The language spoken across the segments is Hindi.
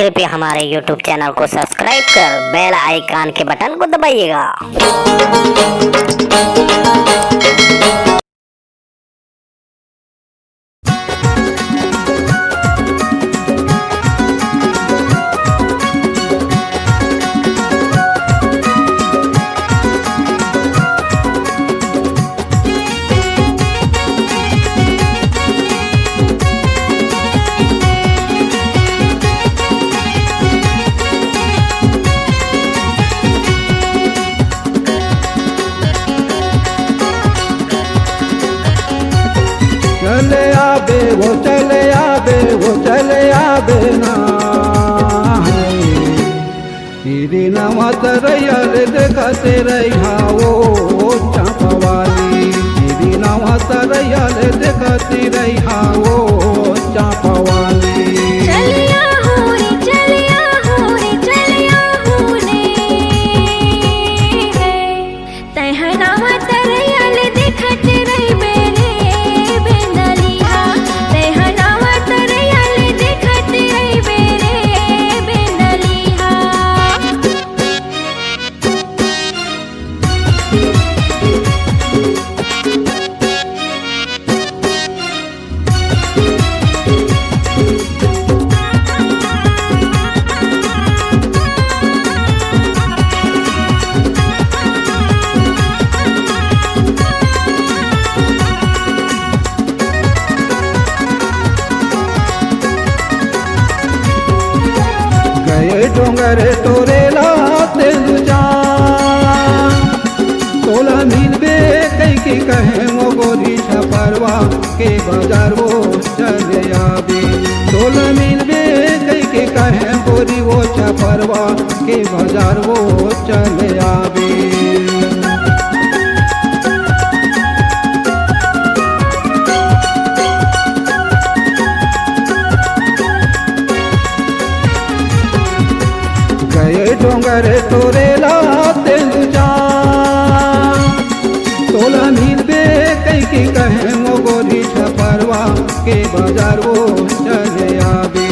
कृपया हमारे YouTube चैनल को सब्सक्राइब कर बेल आइकन के बटन को दबाइएगा। चले आबे ना तेरी नवा तरैयल देखते रहा वो चापवाली, तेरी नवा तरैयल देखती रहा वो चापवाली। डोंगर तोरे लाते तोला मिलबे कई की कहे वो गोरी छपरवा के बाजार वो चले आबे। तोला मिलबे कई की कहे गोरी वो छपरवा के बाजार वो चले आबे। डोंगर तोरे लाते तोला मिलबे कई की कहे वो गोरी छपरवा के बाजार वो चले आबे।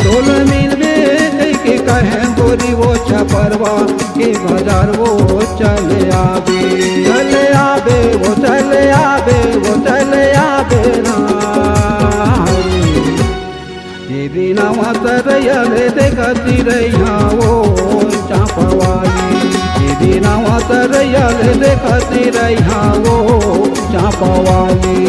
तोला मिलबे कई की कहे गोरी वो छपरवा के बाजार वो चले आबे। चले आबे वो चले आबे वो चले आबे ना तेरी नवा तरैयल देखती रहा वो चापवाली, तेरी नवा तरैयल देखती रहा वो चापवाली।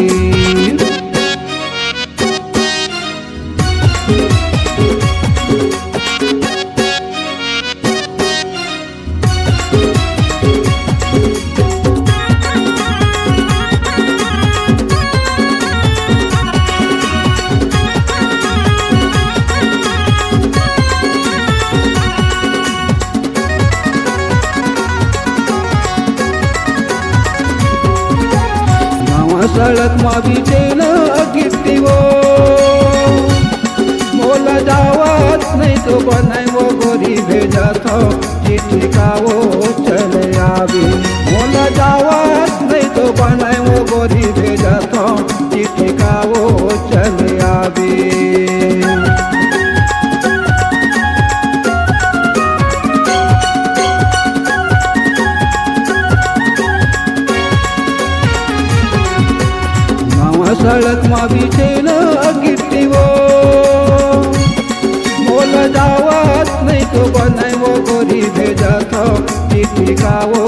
सड़क माँ बीचे न गिफ्टी वो मोला जावत नहीं तो बनाए वो गोरी भेजा था चिट्ठी का वो चले आबे। मोला जावत नहीं तो बनाए वो गोरी भेजा था चिट्ठी का वो चले आबे। सड़क माँ बीचे न गिट्टी वो मोला जावत नहीं तो बनाए वो गोरी भेजा था चिट्ठी का वो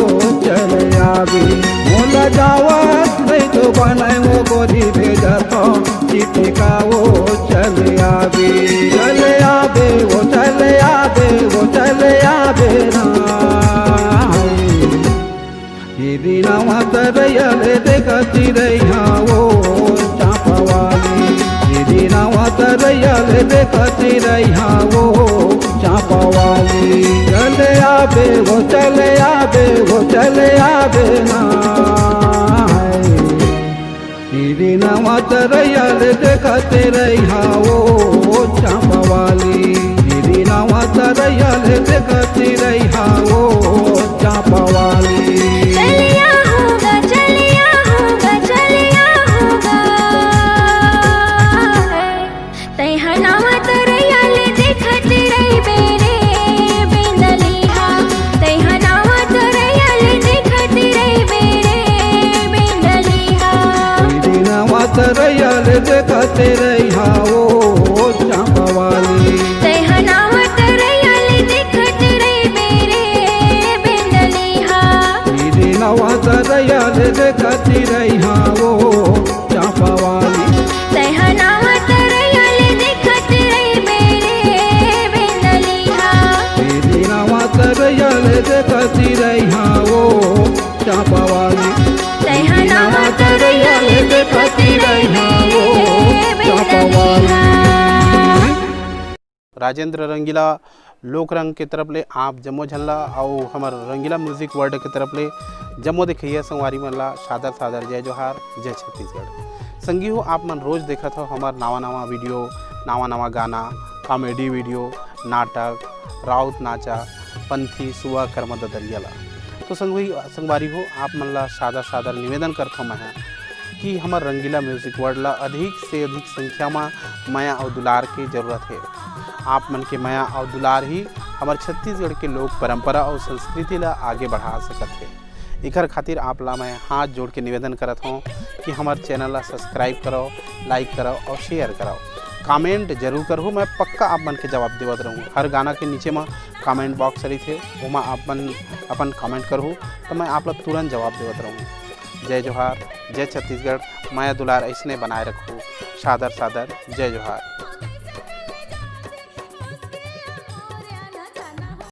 चले आबे। मोला जावत नहीं तो बनाए वो गोरी भेजा था चिट्ठी का वो चले आबे। चले आबे वो चले आबे वो चले आबे ना तेरी नवा तरैयल देखती रहा वो चापवाली, तेरी नवा तरैयल देखती रहा वो चापवाली। चले आबे वो चले आबे वो चले आबे ना तेरी नवा तरैयल देखती रहा वो चापवाली, तेरी नवा तरैयल देखती रहा वो चापवाली। तैहा नवा तरैयल देखती रही देखते रहिया वो चंपवाली। तहनावत रयाली देखत रही मेरे बिंदलिहा। दीदी नवत रयाल देखती रहिया वो चंपवाली। तहनावत रयाली देखत रही मेरे बिंदलिहा। दीदी नवत रयाल देखती रहिया वो चंपवाली। तहनावत रयाली देखत रही राजेंद्र रंगीला लोक रंग के तरफ ले आप जम्मो झल्ला और हमार रंगीला म्यूजिक वर्ल्ड के तरफ ले जम्मो देखिए संगवारी मन ला सादर सादर जय जोहार जय छत्तीसगढ़। संगी हो आप मन रोज देखत हो हमार नवा नवा वीडियो, नवा नवा गाना, कॉमेडी वीडियो, नाटक, राउत नाचा, पंथी सुआ कर्मद दरियाला। तो संगवारी हो आप मन ला सादर सादर निवेदन करता मैं कि हमार रंगीला म्यूजिक वर्ल्ड ला अधिक से अधिक संख्या में माया और दुलार की जरूरत है। आप मन के माया और दुलार ही हमारे छत्तीसगढ़ के लोक परंपरा और संस्कृति ला आगे बढ़ा सकत है। इकर खातिर आप ला मैं हाथ जोड़ के निवेदन करत हूँ कि हमारे चैनल ला सब्सक्राइब करो, लाइक करो और शेयर करो, कमेंट जरूर करो। मैं पक्का आप मन के जवाब देवत रहूँ। हर गाना के नीचे में कमेंट बॉक्स रही थे वो आप मन अपन कमेंट करूँ तो मैं आप लोग तुरंत जवाब देवत रहूँ। जय जोहार जय छत्तीसगढ़। माया दुलार ऐसने बनाए रखूँ। सादर सादर जय जोहार।